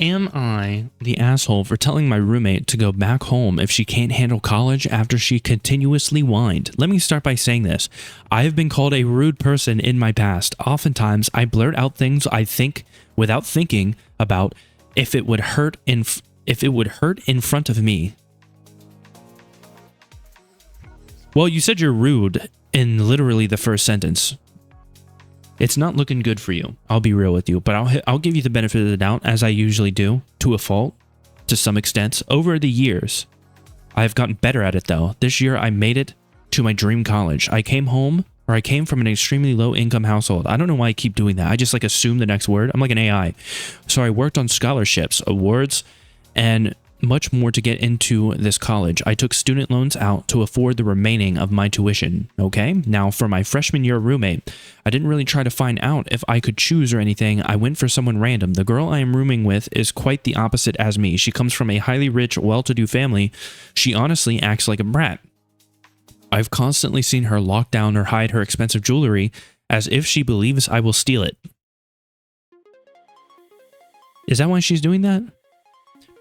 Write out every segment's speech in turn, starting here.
Am I the asshole for telling my roommate to go back home if she can't handle college after she continuously whined? Let me start by saying this. I have been called a rude person in my past. Oftentimes, I blurt out things I think without thinking about if it would hurt in front of me. Well, you said you're rude in literally the first sentence. It's not looking good for you. I'll be real with you, but I'll give you the benefit of the doubt, as I usually do, to a fault, to some extent. Over the years, I've gotten better at it, though. This year, I made it to my dream college. I came from an extremely low-income household. I don't know why I keep doing that. I just, assume the next word. I'm like an AI. So I worked on scholarships, awards, and much more to get into this college. I took student loans out to afford the remaining of my tuition, okay? Now, for my freshman year roommate, I didn't really try to find out if I could choose or anything. I went for someone random. The girl I am rooming with is quite the opposite as me. She comes from a highly rich, well-to-do family. She honestly acts like a brat. I've constantly seen her lock down or hide her expensive jewelry as if she believes I will steal it. Is that why she's doing that?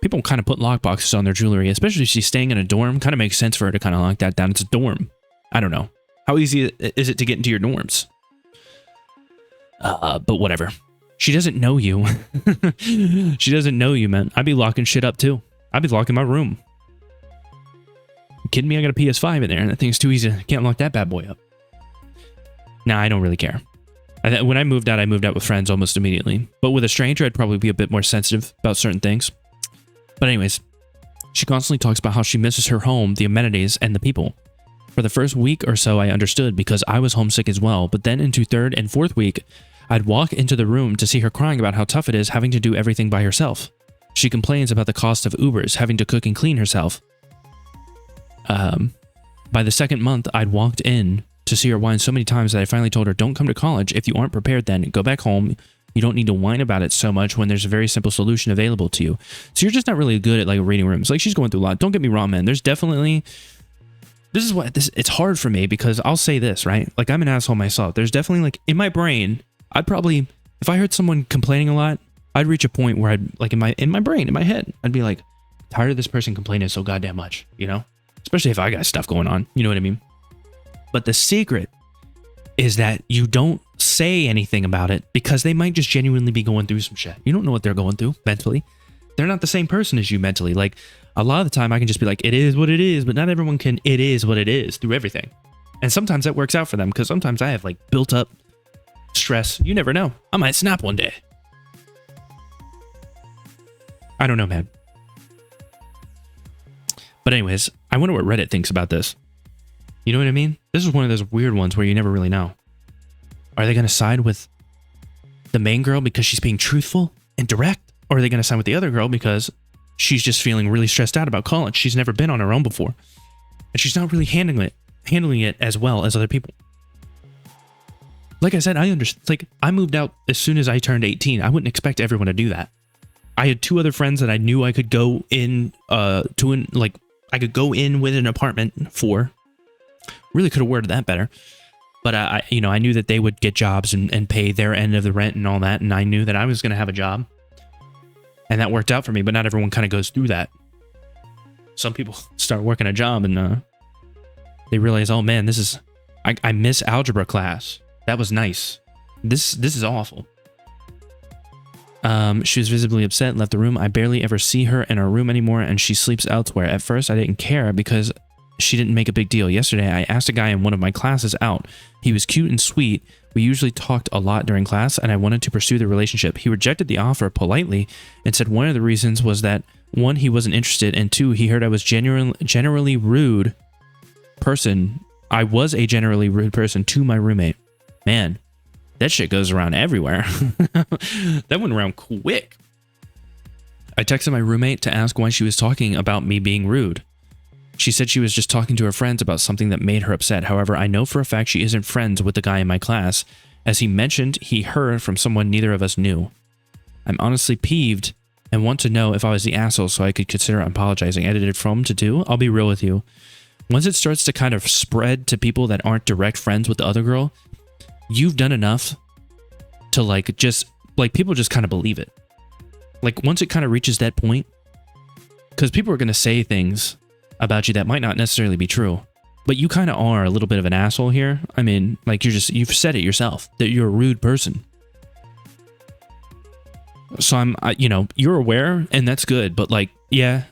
People kind of put lockboxes on their jewelry, especially if she's staying in a dorm. Kind of makes sense for her to kind of lock that down. It's a dorm. I don't know. How easy is it to get into your dorms? But whatever. She doesn't know you. She doesn't know you, man. I'd be locking shit up too. I'd be locking my room. You kidding me? I got a PS5 in there, and that thing's too easy. Can't lock that bad boy up. Nah, I don't really care. When I moved out with friends almost immediately. But with a stranger, I'd probably be a bit more sensitive about certain things. But anyways, she constantly talks about how she misses her home, the amenities, and the people. For the first week or so, I understood because I was homesick as well. But then into third and fourth week, I'd walk into the room to see her crying about how tough it is having to do everything by herself. She complains about the cost of Ubers, having to cook and clean herself. By the second month, I'd walked in to see her whine so many times that I finally told her, don't come to college. If you aren't prepared, then go back home. You don't need to whine about it so much when there's a very simple solution available to you. So you're just not really good at reading rooms. She's going through a lot. Don't get me wrong, man. There's definitely... It's hard for me because I'll say this, right? I'm an asshole myself. There's definitely in my brain, I'd probably, if I heard someone complaining a lot, I'd reach a point where I'd in my brain, in my head, I'd be tired of this person complaining so goddamn much, Especially if I got stuff going on, you know what I mean? But the secret is that you don't say anything about it because they might just genuinely be going through some shit. You don't know what they're going through mentally. They're not the same person as you mentally. A lot of the time I can just be it is what it is, but not everyone can it is what it is through everything. And sometimes that works out for them because sometimes I have built up stress. You never know. I might snap one day. I don't know, man. But anyways, I wonder what Reddit thinks about this. You know what I mean? This is one of those weird ones where you never really know. Are they going to side with the main girl because she's being truthful and direct? Or are they going to side with the other girl because she's just feeling really stressed out about college? She's never been on her own before. And she's not really handling it as well as other people. Like I said, I understand. I moved out as soon as I turned 18. I wouldn't expect everyone to do that. I had two other friends that I knew I could go in I could go in with an apartment for. Really could have worded that better. But I knew that they would get jobs and pay their end of the rent and all that. And I knew that I was going to have a job. And that worked out for me. But not everyone kind of goes through that. Some people start working a job and they realize, oh man, I miss algebra class. That was nice. This is awful. She was visibly upset and left the room. I barely ever see her in our room anymore and she sleeps elsewhere. At first, I didn't care because she didn't make a big deal. Yesterday, I asked a guy in one of my classes out. He was cute and sweet. We usually talked a lot during class and I wanted to pursue the relationship. He rejected the offer politely and said one of the reasons was that, one, he wasn't interested, and two, he heard I was generally rude person. I was a generally rude person to my roommate. Man, that shit goes around everywhere. That went around quick. I texted my roommate to ask why she was talking about me being rude. She said she was just talking to her friends about something that made her upset. However, I know for a fact she isn't friends with the guy in my class. As he mentioned, he heard from someone neither of us knew. I'm honestly peeved and want to know if I was the asshole so I could consider apologizing. Edited from to do. I'll be real with you. Once it starts to kind of spread to people that aren't direct friends with the other girl, you've done enough to people just kind of believe it. Like, once it kind of reaches that point, because people are going to say things about you that might not necessarily be true, but you kind of are a little bit of an asshole here. I mean, like, you've said it yourself, that you're a rude person. So you know, you're aware, and that's good, but like, yeah,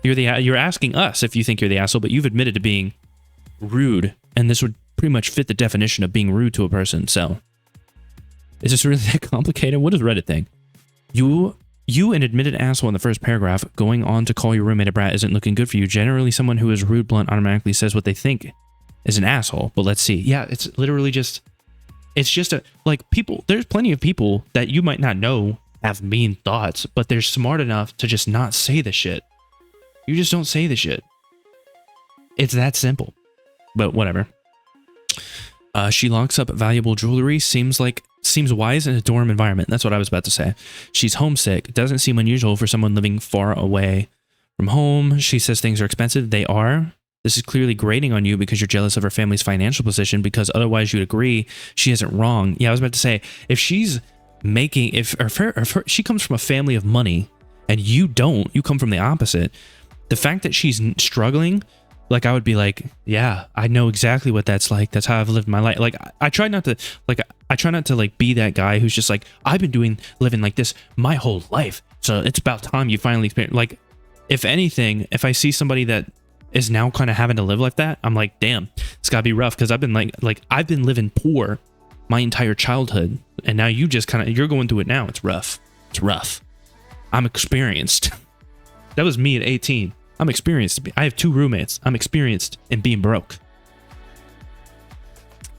you're asking us if you think you're the asshole, but you've admitted to being rude, and this would pretty much fit the definition of being rude to a person. So, is this really that complicated? What does Reddit think? You an admitted asshole in the first paragraph, going on to call your roommate a brat isn't looking good for you. Generally, someone who is rude, blunt, automatically says what they think is an asshole. But let's see. Yeah, it's literally just, it's just like, people, there's plenty of people that you might not know have mean thoughts, but they're smart enough to just not say the shit. You just don't say the shit. It's that simple. But whatever. She locks up valuable jewelry. Seems wise in a dorm environment. That's what I was about to say. She's homesick. Doesn't seem unusual for someone living far away from home. She says things are expensive. They are. This is clearly grating on you because you're jealous of her family's financial position, because otherwise you'd agree she isn't wrong. Yeah, I was about to say, if she's making, if she comes from a family of money and you don't, you come from the opposite. The fact that she's struggling, like, I would be like, yeah, I know exactly what that's like. That's how I've lived my life. Like, I try not to like be that guy who's just like, I've been living like this my whole life, so it's about time you finally experience. Like, if anything, if I see somebody that is now kind of having to live like that, I'm like, damn, it's gotta be rough, because I've been like I've been living poor my entire childhood, and now you're going through it now. It's rough. It's rough. I'm experienced. That was me at 18. I'm experienced. I have 2 roommates. I'm experienced in being broke.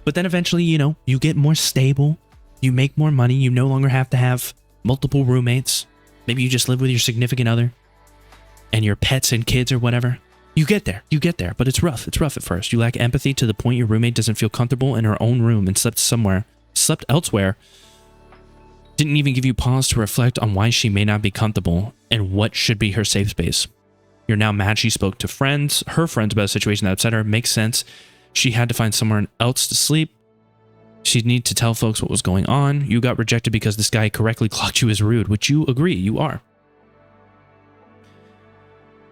But then eventually, you know, you get more stable. You make more money. You no longer have to have multiple roommates. Maybe you just live with your significant other and your pets and kids or whatever. You get there. You get there. But it's rough. It's rough at first. You lack empathy to the point your roommate doesn't feel comfortable in her own room and slept elsewhere. Didn't even give you pause to reflect on why she may not be comfortable and what should be her safe space. You're now mad she spoke to her friends about a situation that upset her. Makes sense. She had to find somewhere else to sleep. She'd need to tell folks what was going on. You got rejected because this guy correctly clocked you as rude, which you agree you are.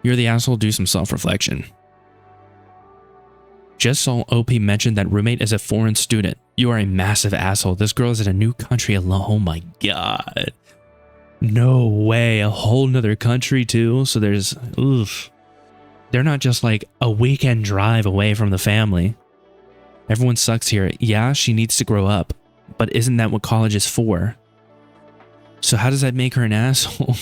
You're the asshole. Do some self-reflection. Just saw OP mention that roommate is a foreign student. You are a massive asshole. This girl is in a new country alone. Oh my god. No way. A whole nother country too. So there's, oof. They're not just like a weekend drive away from the family. Everyone sucks here. Yeah, she needs to grow up. But isn't that what college is for? So how does that make her an asshole?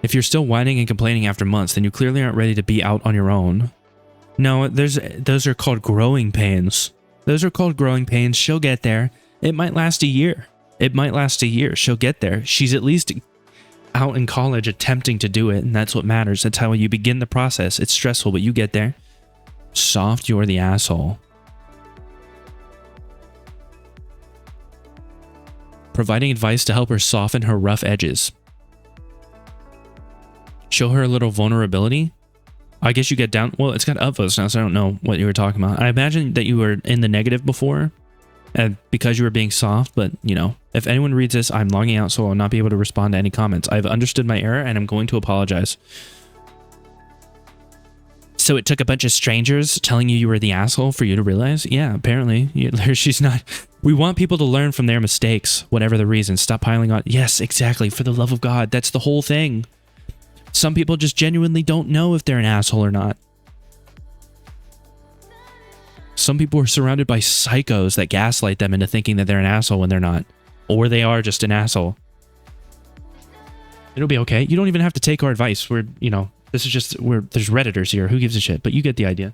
If you're still whining and complaining after months, then you clearly aren't ready to be out on your own. No, those are called growing pains. Those are called growing pains. She'll get there. It might last a year. It might last a year. She'll get there. She's at least out in college attempting to do it, and that's what matters. That's how you begin the process. It's stressful, but you get there. Soft, you're the asshole. Providing advice to help her soften her rough edges. Show her a little vulnerability. I guess you get down. Well, it's got upvotes now, so I don't know what you were talking about. I imagine that you were in the negative before, and because you were being soft, but, you know, if anyone reads this, I'm logging out, so I'll not be able to respond to any comments. I've understood my error, and I'm going to apologize. So it took a bunch of strangers telling you were the asshole for you to realize? Yeah, apparently. She's not. We want people to learn from their mistakes, whatever the reason. Stop piling on. Yes, exactly. For the love of God. That's the whole thing. Some people just genuinely don't know if they're an asshole or not. Some people are surrounded by psychos that gaslight them into thinking that they're an asshole when they're not. Or they are just an asshole. It'll be okay. You don't even have to take our advice. We're, you know, this is just, there's Redditors here. Who gives a shit? But you get the idea.